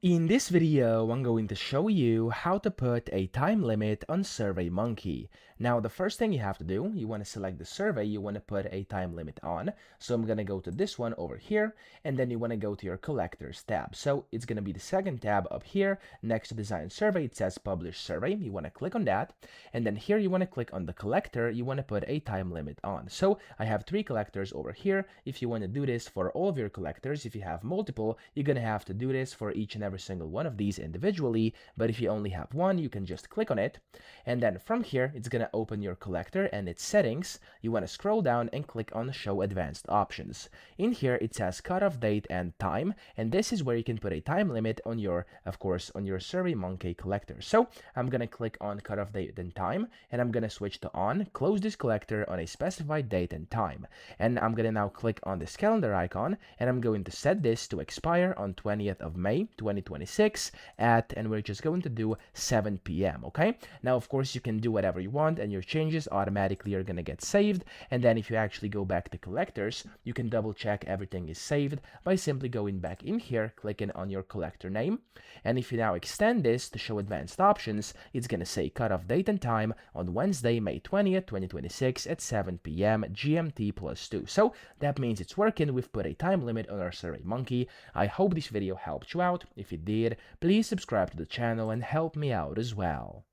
In this video, I'm going to show you how to put a time limit on SurveyMonkey. Now, the first thing you have to do, you want to select the survey you want to put a time limit on. So I'm going to go to this one over here, and then you want to go to your collectors tab. So it's going to be the second tab up here next to design survey. It says publish survey. You want to click on that. And then here you want to click on the collector you want to put a time limit on. So I have 3 collectors over here. If you want to do this for all of your collectors, if you have multiple, you're going to have to do this for each and every single one of these individually. But if you only have one, you can just click on it, and then from here it's going to open your collector and its settings. You want to scroll down and click on show advanced options. In here it says cutoff date and time, and this is where you can put a time limit on your, of course, on your SurveyMonkey collector. So I'm going to click on cutoff date and time, and I'm going to switch to on, close this collector on a specified date and time. And I'm going to now click on this calendar icon, and I'm going to set this to expire on 20th of May 2026 and we're just going to do 7 p.m. okay? Now of course you can do whatever you want, and your changes automatically are going to get saved. And then if you actually go back to collectors, you can double check everything is saved by simply going back in here, clicking on your collector name. And if you now extend this to show advanced options, it's going to say cutoff date and time on Wednesday, May 20th 2026 at 7 p.m. GMT +2. So that means it's working. We've put a time limit on our SurveyMonkey. I hope this video helped you out. If it did, please subscribe to the channel and help me out as well.